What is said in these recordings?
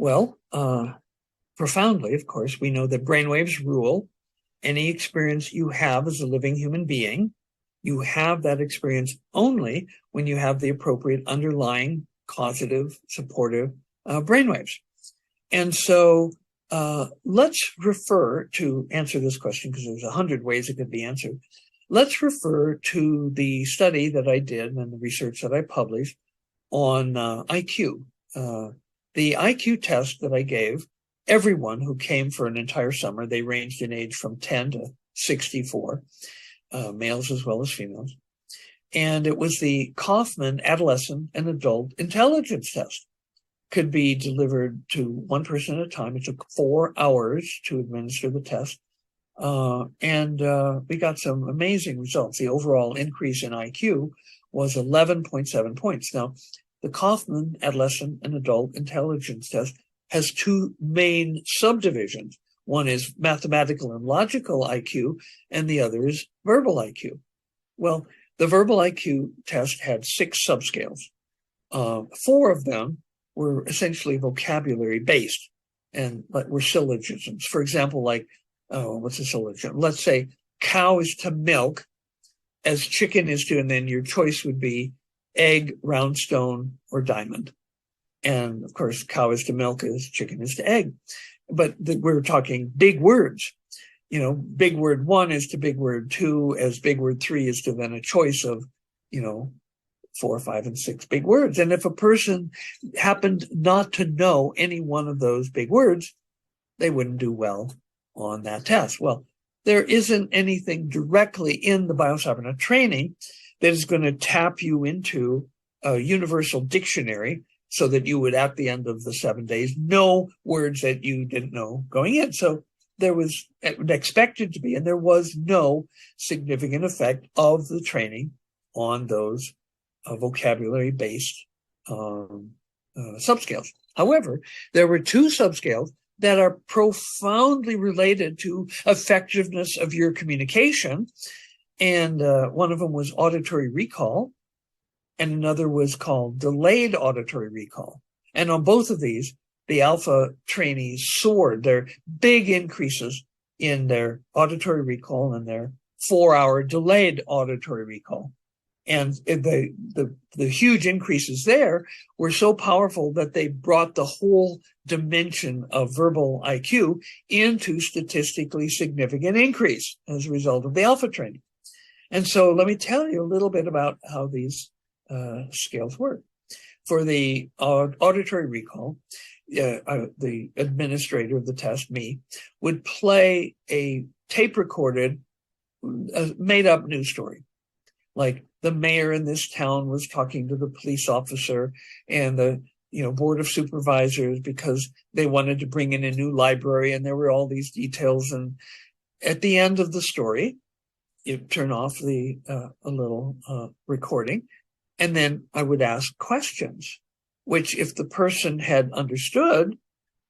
Well, profoundly, of course, we know that brainwaves rule any experience you have as a living human being. You have that experience only when you have the appropriate underlying causative, supportive brainwaves. And so let's refer to answer this question, because there's 100 ways it could be answered. Let's refer to the study that I did and the research that I published on IQ. The IQ test that I gave everyone who came for an entire summer, they ranged in age from 10 to 64, males as well as females. And it was the Kaufman Adolescent and Adult Intelligence Test. Could be delivered to one person at a time. It took 4 hours to administer the test. And we got some amazing results. The overall increase in IQ was 11.7 points. Now, the Kaufman Adolescent and Adult Intelligence Test has two main subdivisions. One is mathematical and logical IQ, and the other is verbal IQ. Well, the verbal IQ test had 6 subscales. 4 of them were essentially vocabulary based and were syllogisms. For example, like, what's a syllogism? Let's say cow is to milk as chicken is to, and then your choice would be egg, round stone, or diamond. And of course, cow is to milk as chicken is to egg. But we're talking big words. You know, big word 1 is to big word 2, as big word 3 is to then a choice of, 4, 5, and 6 big words. And if a person happened not to know any one of those big words, they wouldn't do well on that test. Well, there isn't anything directly in the Biocybernaut training that is going to tap you into a universal dictionary so that you would, at the end of the 7 days, know words that you didn't know going in. So there was expected to be, and there was no significant effect of the training on those vocabulary-based subscales. However, there were 2 subscales that are profoundly related to effectiveness of your communication. And one of them was auditory recall, and another was called delayed auditory recall. And on both of these, the alpha trainees soared. Their big increases in their auditory recall and their 4-hour delayed auditory recall. And the huge increases there were so powerful that they brought the whole dimension of verbal IQ into statistically significant increase as a result of the alpha training. And so let me tell you a little bit about how these scales work. For the auditory recall, the administrator of the test, me, would play a tape-recorded, made-up news story. Like, the mayor in this town was talking to the police officer and the board of supervisors because they wanted to bring in a new library, and there were all these details. And at the end of the story, you turn off the a little recording, and then I would ask questions, which, if the person had understood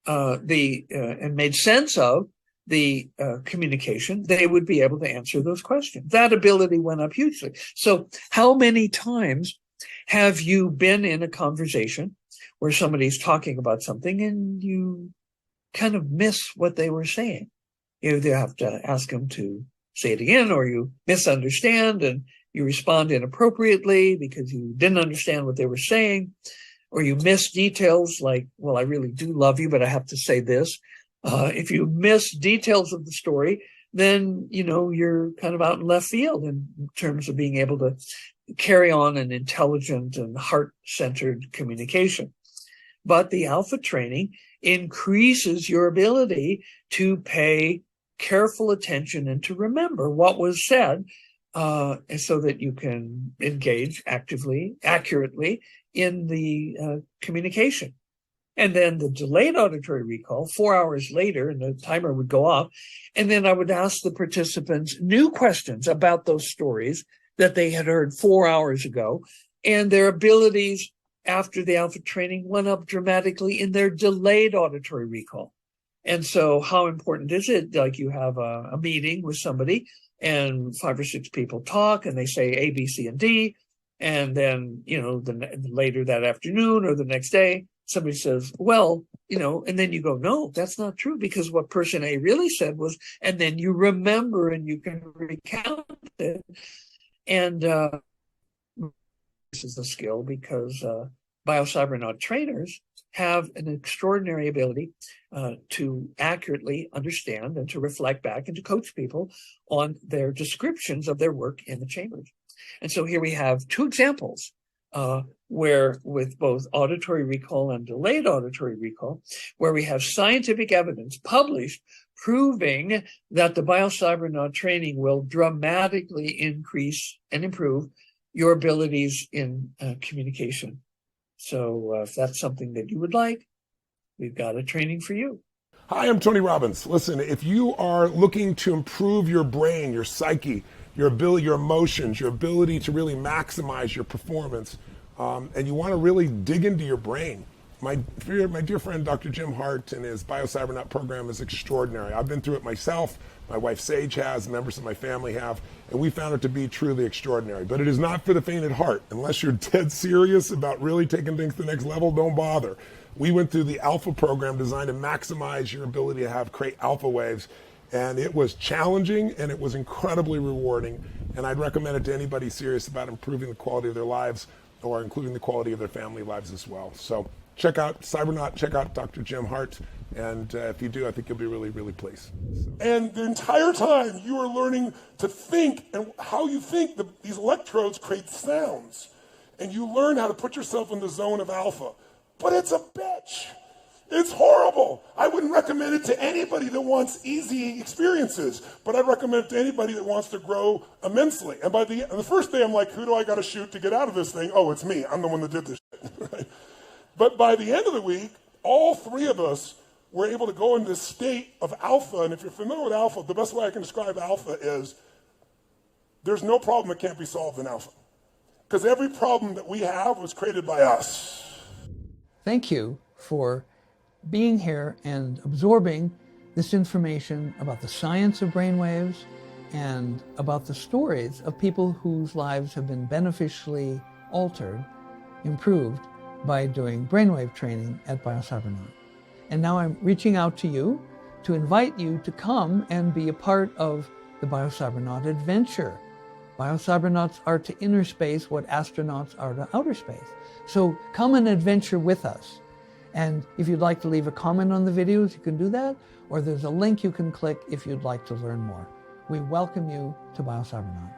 and made sense of the communication, they would be able to answer those questions. That ability went up hugely. So how many times have you been in a conversation where somebody's talking about something and you kind of miss what they were saying? You either have to ask them to say it again, or you misunderstand and you respond inappropriately because you didn't understand what they were saying, or you miss details like, well, I really do love you, but I have to say this. If you miss details of the story, then, you're kind of out in left field in terms of being able to carry on an intelligent and heart-centered communication. But the alpha training increases your ability to pay careful attention and to remember what was said, so that you can engage accurately in the communication. And then the delayed auditory recall, 4 hours later, and the timer would go off. And then I would ask the participants new questions about those stories that they had heard 4 hours ago. And their abilities after the alpha training went up dramatically in their delayed auditory recall. And so how important is it? Like, you have a meeting with somebody and 5 or 6 people talk and they say A, B, C, and D. And then, later that afternoon or the next day, somebody says, well, and then you go, no, that's not true, because what person A really said was, and then you remember and you can recount it. And this is the skill, because Biocybernaut trainers have an extraordinary ability to accurately understand and to reflect back and to coach people on their descriptions of their work in the chambers. And so here we have two examples where, with both auditory recall and delayed auditory recall, where we have scientific evidence published proving that the Biocybernaut training will dramatically increase and improve your abilities in communication. So if that's something that you would like, we've got a training for you. Hi, I'm Tony Robbins. Listen, if you are looking to improve your brain, your psyche, your ability, your emotions, your ability to really maximize your performance, and you want to really dig into your brain, my dear friend Dr. Jim Hardt and his Biocybernaut program is extraordinary. I've been through it myself. My wife Sage has, members of my family have, and we found it to be truly extraordinary. But it is not for the faint at heart. Unless you're dead serious about really taking things to the next level, don't bother. We went through the Alpha program designed to maximize your ability to create alpha waves. And it was challenging and it was incredibly rewarding. And I'd recommend it to anybody serious about improving the quality of their lives or including the quality of their family lives as well. So check out Cybernaut, check out Dr. Jim Hardt. And if you do, I think you'll be really, really pleased. So. And the entire time you are learning to think and how you think these electrodes create sounds. And you learn how to put yourself in the zone of alpha. But it's a bitch. It's horrible. I wouldn't recommend it to anybody that wants easy experiences, but I'd recommend it to anybody that wants to grow immensely. And by the first day, I'm like, who do I got to shoot to get out of this thing? Oh, it's me. I'm the one that did this shit. Right? But by the end of the week, all three of us were able to go into this state of alpha. And if you're familiar with alpha, the best way I can describe alpha is there's no problem that can't be solved in alpha. Because every problem that we have was created by us. Thank you for being here and absorbing this information about the science of brainwaves and about the stories of people whose lives have been beneficially altered, improved by doing brainwave training at Biocybernaut. And now I'm reaching out to you to invite you to come and be a part of the Biocybernaut adventure. Biocybernauts are to inner space what astronauts are to outer space. So come and adventure with us. And if you'd like to leave a comment on the videos, you can do that, or there's a link you can click if you'd like to learn more. We welcome you to Biocybernaut.